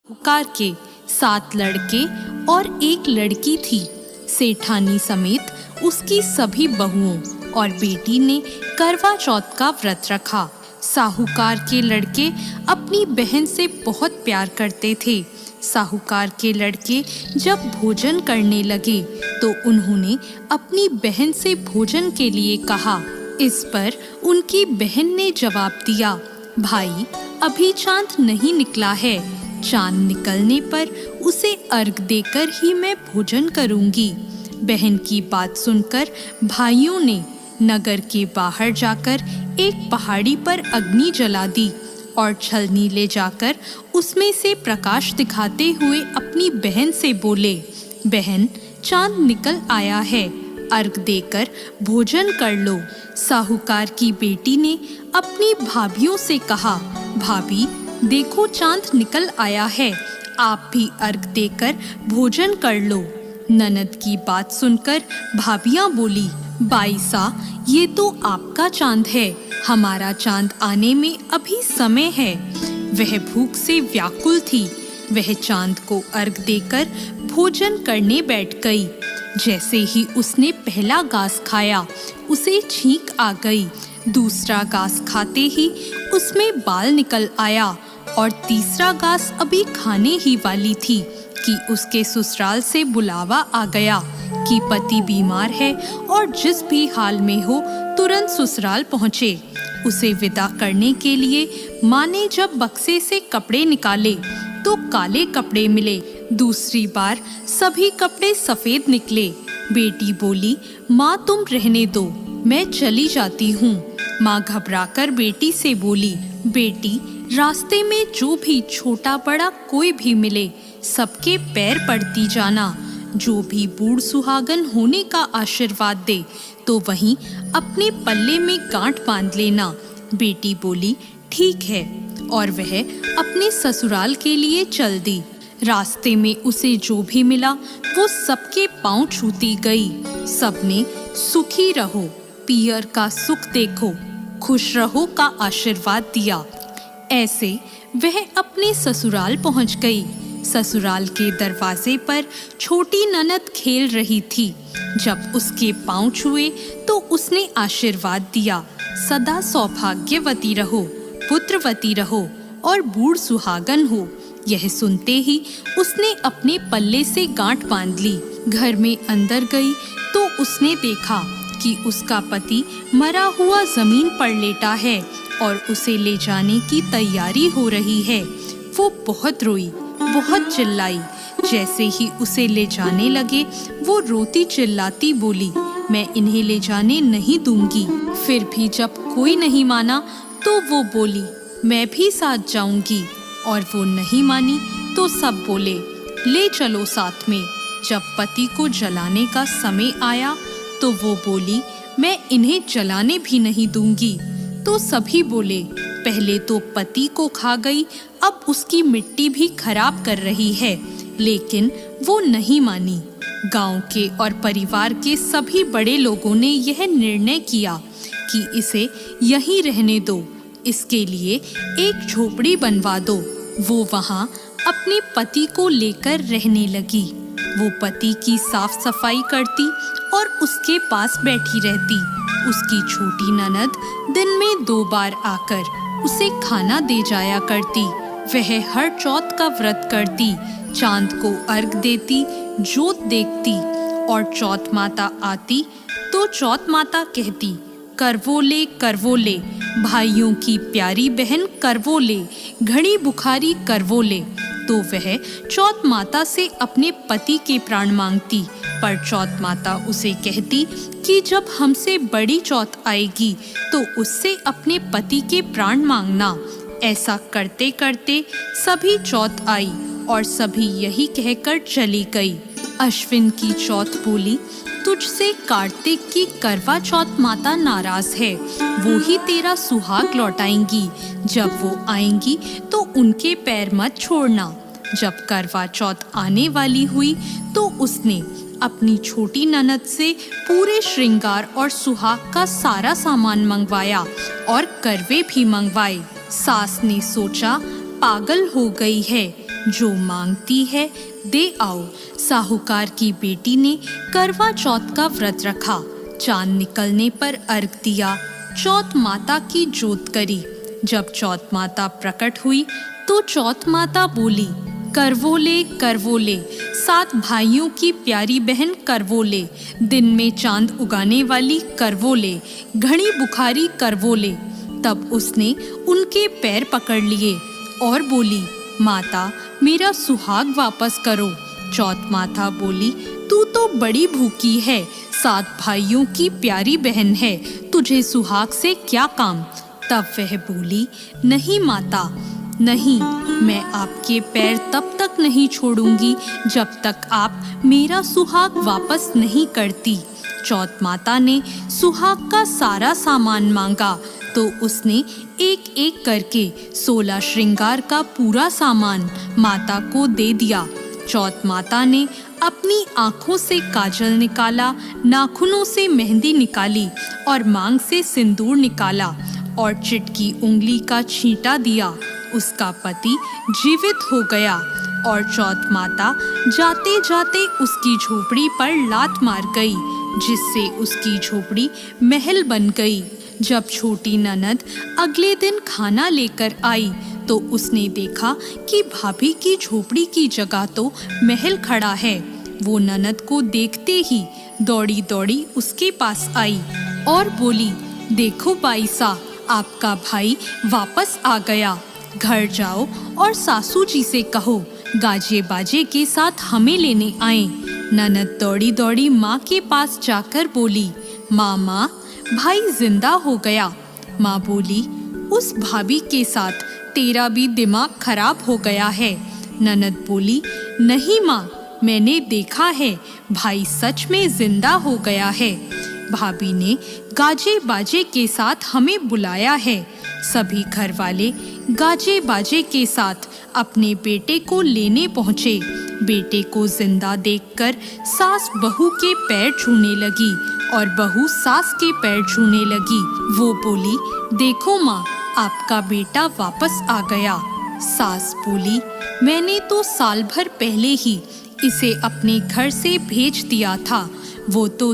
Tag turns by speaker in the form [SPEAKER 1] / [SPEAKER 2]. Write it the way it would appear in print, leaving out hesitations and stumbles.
[SPEAKER 1] साहूकार के 7 लड़के और 1 लड़की थी। सेठानी समेत उसकी सभी बहुओं और बेटी ने करवा चौथ का व्रत रखा। साहूकार के लड़के अपनी बहन से बहुत प्यार करते थे। साहूकार के लड़के जब भोजन करने लगे तो उन्होंने अपनी बहन से भोजन के लिए कहा। इस पर उनकी बहन ने जवाब दिया, भाई अभी चांद नहीं निकला है, चांद निकलने पर उसे अर्घ देकर ही मैं भोजन करूंगी। बहन की बात सुनकर भाइयों ने नगर के बाहर जाकर एक पहाड़ी पर अग्नि जला दी और छलनी ले जाकर उसमें से प्रकाश दिखाते हुए अपनी बहन से बोले, बहन चांद निकल आया है, अर्घ देकर भोजन कर लो। साहूकार की बेटी ने अपनी भाभियों से कहा, भाभी देखो चांद निकल आया है, आप भी अर्घ देकर भोजन कर लो। ननद की बात सुनकर भाभियां बोली, बाईसा ये तो आपका चांद है, हमारा चांद आने में अभी समय है। वह भूख से व्याकुल थी। वह चांद को अर्घ देकर भोजन करने बैठ गई। जैसे ही उसने पहला घास खाया उसे छींक आ गई। दूसरा घास खाते ही उसमें बाल निकल आया और तीसरा घास अभी खाने ही वाली थी कि उसके ससुराल से बुलावा आ गया कि पति बीमार है और जिस भी हाल में हो तुरंत ससुराल पहुँचे। उसे विदा करने के लिए माँ ने जब बक्से से कपड़े निकाले तो काले कपड़े मिले। दूसरी बार सभी कपड़े सफेद निकले। बेटी बोली, माँ तुम रहने दो, मैं चली जाती हूँ। माँ घबराकर बेटी से बोली, बेटी रास्ते में जो भी छोटा बड़ा कोई भी मिले सबके पैर पड़ती जाना। जो भी बूढ़ सुहागन होने का आशीर्वाद दे तो वहीं अपने पल्ले में गांठ बांध लेना। बेटी बोली, ठीक है, और वह अपने ससुराल के लिए चल दी। रास्ते में उसे जो भी मिला वो सबके पांव छूती गई। सबने सुखी रहो, पियर का सुख देखो, खुश रहो का आशीर्वाद दिया। ऐसे वह अपने ससुराल पहुंच गई। ससुराल के दरवाजे पर छोटी ननद खेल रही थी। जब उसके पांव छुए तो उसने आशीर्वाद दिया, सदा सौभाग्यवती रहो, पुत्रवती रहो और बूढ़ सुहागन हो। यह सुनते ही उसने अपने पल्ले से गांठ बांध ली। घर में अंदर गई तो उसने देखा कि उसका पति मरा हुआ जमीन पर लेटा है और उसे ले जाने की तैयारी हो रही है। वो बहुत रोई, बहुत चिल्लाई। जैसे ही उसे ले जाने लगे वो रोती चिल्लाती बोली, मैं इन्हें ले जाने नहीं दूंगी। फिर भी जब कोई नहीं माना तो वो बोली, मैं भी साथ जाऊंगी। और वो नहीं मानी तो सब बोले, ले चलो साथ में। जब पति को जलाने का समय आया तो वो बोली, मैं इन्हें जलाने भी नहीं दूंगी। तो सभी बोले, पहले तो पति को खा गई, अब उसकी मिट्टी भी खराब कर रही है। लेकिन वो नहीं मानी। गांव के और परिवार के सभी बड़े लोगों ने यह निर्णय किया कि इसे यहीं रहने दो, इसके लिए एक झोपड़ी बनवा दो। वो वहाँ अपने पति को लेकर रहने लगी। वो पति की साफ सफाई करती और उसके पास बैठी रहती। उसकी छोटी ननद दिन में 2 बार आकर उसे खाना दे जाया करती। वह हर चौथ का व्रत करती, चांद को अर्घ देती, जोत देखती और चौथ माता आती तो चौथ माता कहती, करवोले करवोले, भाइयों की प्यारी बहन करवोले, घड़ी बुखारी करवोले। तो वह चौथ माता से अपने पति के प्राण मांगती। पर चौथ माता उसे कहती कि जब हमसे बड़ी चौथ आएगी तो उससे अपने पति के प्राण मांगना। ऐसा करते करते सभी चौथ आई और सभी यही कहकर चली गई। अश्विन की चौथ बोली, तुझसे कार्तिक की करवा चौथ माता नाराज है, वो ही तेरा सुहाग लौटाएंगी। जब वो आएंगी तो उनके पैर मत छोड़ना। जब करवा चौथ आने वाली हुई तो उसने अपनी छोटी ननद से पूरे श्रृंगार और सुहाग का सारा सामान मंगवाया और करवे भी मंगवाए। सास ने सोचा, पागल हो गई है, जो मांगती है दे आओ। साहूकार की बेटी ने करवा चौथ का व्रत रखा। चांद निकलने पर अर्घ दिया। चौथ माता की जोत करी। जब चौथ माता प्रकट हुई तो चौथ माता बोली, करवोले करवोले, 7 भाइयों की प्यारी बहन करवोले, दिन में चांद उगाने वाली करवोले, घड़ी बुखारी करवोले। तब उसने उनके पैर पकड़ लिए और बोली, माता मेरा सुहाग वापस करो। चौथ माता बोली, तू तो बड़ी भूखी है, 7 भाइयों की प्यारी बहन है, तुझे सुहाग से क्या काम। तब वह बोली, नहीं माता नहीं, मैं आपके पैर तब तक नहीं छोड़ूंगी जब तक आप मेरा सुहाग वापस नहीं करती। चौथ माता ने सुहाग का सारा सामान मांगा तो उसने एक एक करके 16 श्रृंगार का पूरा सामान माता को दे दिया। चौथ माता ने अपनी आँखों से काजल निकाला, नाखूनों से मेहंदी निकाली और मांग से सिंदूर निकाला और चिटकी उंगली का छींटा दिया। उसका पति जीवित हो गया और चौथ माता जाते जाते उसकी झोपड़ी पर लात मार गई, जिससे उसकी झोपड़ी महल बन गई। जब छोटी ननद अगले दिन खाना लेकर आई तो उसने देखा कि भाभी की झोपड़ी की जगह तो महल खड़ा है। वो ननद को देखते ही दौड़ी दौड़ी उसके पास आई और बोली, देखो बाईसा, आपका भाई वापस आ गया। घर जाओ और सासू जी से कहो गाजे बाजे के साथ हमें लेने आए। ननद दौड़ी दौड़ी माँ के पास जाकर बोली, माँ भाई जिंदा हो गया। माँ बोली, उस भाभी के साथ तेरा भी दिमाग खराब हो गया है। ननद बोली, नहीं माँ, मैंने देखा है, भाई सच में जिंदा हो गया है। भाभी ने गाजे बाजे के साथ हमें बुलाया है। सभी घर वाले गाजे बाजे के साथ अपने बेटे को लेने पहुँचे। बेटे को जिंदा देखकर सास बहू के पैर छूने लगी और बहू सास के पैर छूने लगी। वो बोली, देखो माँ, आपका बेटा वापस आ गया। सास बोली, मैंने तो साल भर पहले ही इसे अपने घर से भेज दिया था, वो तो